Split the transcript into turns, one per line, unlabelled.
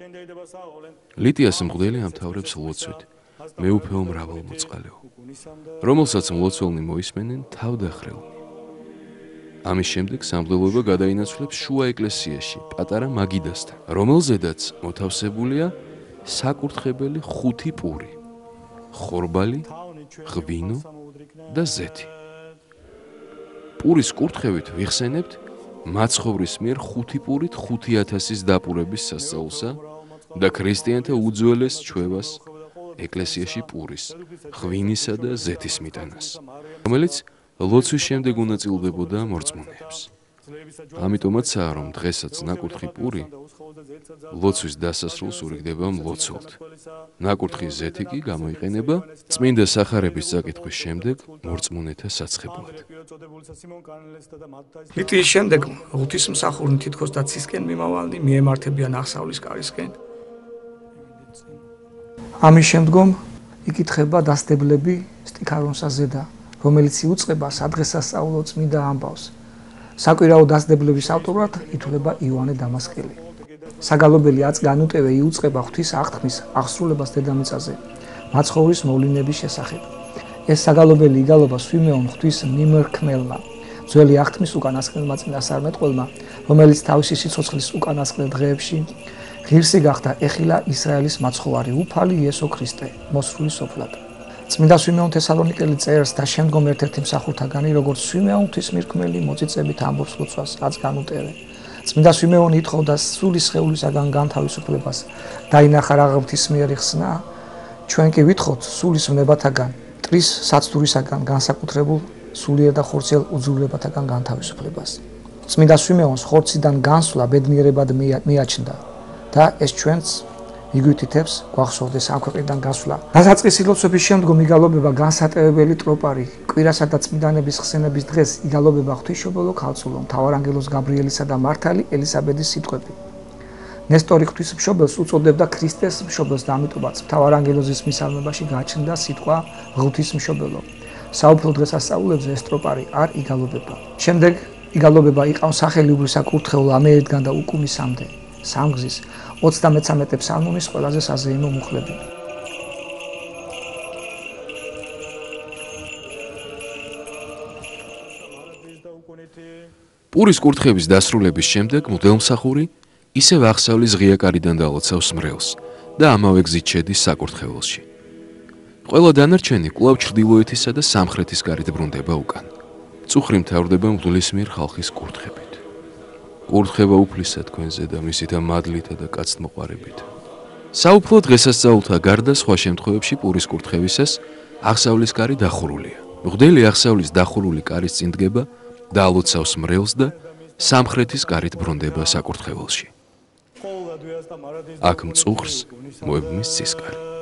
ლიტიას მღვდელი ამთავრებს ლოცვით, მეუფეო მრავალმოწყალეო, რომელსაც მლოცველნი მოისმენენ თავდახრილნი. ამის შემდეგ სამღვდელოება გადაინაცვლებს შუა ეკლესიაში, პატარა მაგიდასთან, რომელზედაც მოთავსებულია საკურთხებელი 5 პური, ხორბალი, ღვინო და ზეთი. პურის კურთხევით ვიხსენებთ მაცხოვრის მიერ 5 პურით 5000-ის დაპურების სასწაულსა და ქრისტიანთა უძველეს ჩვევას ეკლესიაში პურის, ღვინისა და ზეთის მიტანას, რომელიც ლოცვის შემდეგ უნაწილდებოდა მორწმუნეებს. ამიტომაცაა, რომ დღესაც ნაკურთხი პური ლოცვის დასასრულს ურიგდება მლოცველთ. ნაკურთხი ზეთი კი გამოიყენება წმინდა სახარების წაკითხვის შემდეგ მორწმუნეთა საცხებლად.
ლიტიის შემდეგ ღვთისმსახურნი თითქოს და ცისკენ მიმავალნი მიემართებიან აღსავლის კარისკენ. ამის შემდგომ იკითხება დასდებლები სტიქარონსა ზედა, რომელიც იუწყება სადღესასწაულო წმინდა ამბავს. საკვირაო დასდებლების ავტორად ითვლება იოანე დამასკელი. საგალობელი აწ განუტევე იუწყება ღვთის აღთქმის აღსრულებას დედამიწაზე, მაცხოვრის მოვლენების შესახებ. ეს საგალობელი იგალობა სვიმეონ ღვთის მიმრქმელმა, ძველი აღთქმის უკანასკნელმა წინასწარმეტყველმა, რომელიც თავისი სიცოცხლის უკანასკნელ დღეებში ღირსი გახდა ეხილა ისრაელის მაცხოვარი უფალი იესო ქრისტე, მოსრული სოფლად. წმინდა სვიმეონ თესალონიკელი წერს და შემდგომ ერთ-ერთი მსახურთაგანი, როგორც სვიმეონ ღვთისმირქმელი მოწიწებით ამბობს ლოცვას აწ განუტევე. წმინდა სვიმეონი ითხოვდა სული სხეულისაგან განთავისუფლებას, დაინახა რა ღვთის მიერ იხსნა, ჩვენ კი ვითხოვთ სულის ვნებათაგან, მტრის საცდურისაგან განსაკუთრებულ სულიერ და ხორციელ უძულებათაგან განთავისუფლებას. წმინდა სვიმეონს ხორციდან განსვლა ბედნიერებად მიაჩნდა და ეს ჩვენც იგვითითებს გვახსოვდეს ამ ქვეყნიდან გასვლა. დასაწყისი ლოცვების შემდგომ იგალობება განსატევებელი ტროპარი. კვირასა და წმინდანების ხსენების დღეს იგალობება ღვთისმშობელო ქალწულო, მთავარანგელოზ გაბრიელისა და მართალი ელისაბედის სიტყვები. ნესტორი ღვთისმშობელს უწოდებდა ქრისტეს მშობელს და ამიტომაც მთავარანგელოზის მისალმებაში გაჩნდა სიტყვა ღვთისმშობელო. საუფლო დღესასწაულებზე ეს ტროპარი არ იგალობება. შემდეგ იგალობება იყავს სახელიბრისა კურთხეულ ამერიდან და უკუნისამდე. სამგზის 33 ფსალმონის ყველაზე საზეიმო მუხლები.
პურის კურთხევის დასრულების შემდეგ მღვდელმსახური ისევ აღსავლის ღია კარიდან დაალოცავს მრევლს და ამავე გზით შედის საკურთხეველში. ყველა დანარჩენი კვლავ ჩრდილოეთისა და სამხრეთის კარით ბრუნდება უკან. წუხრი მთავრდება მღვდლის მიერ ხალხის კურთხებით. კურთხება უფლისა თქვენზე და მისითა მადლითა და კაცთმოყვარებით. საუფლო დღესასწაულთა გარდა სხვა შემთხვევებში პურის კურთხევისას აღსავლის კარი დახურულია. მღვდელი აღსავლის დახურული კარის წინ დგება და ალოცავს მრევლს და სამხრეთის კარით ბრუნდება საკურთხეველში. აქ მწუხრს მოებმის ცისკარი.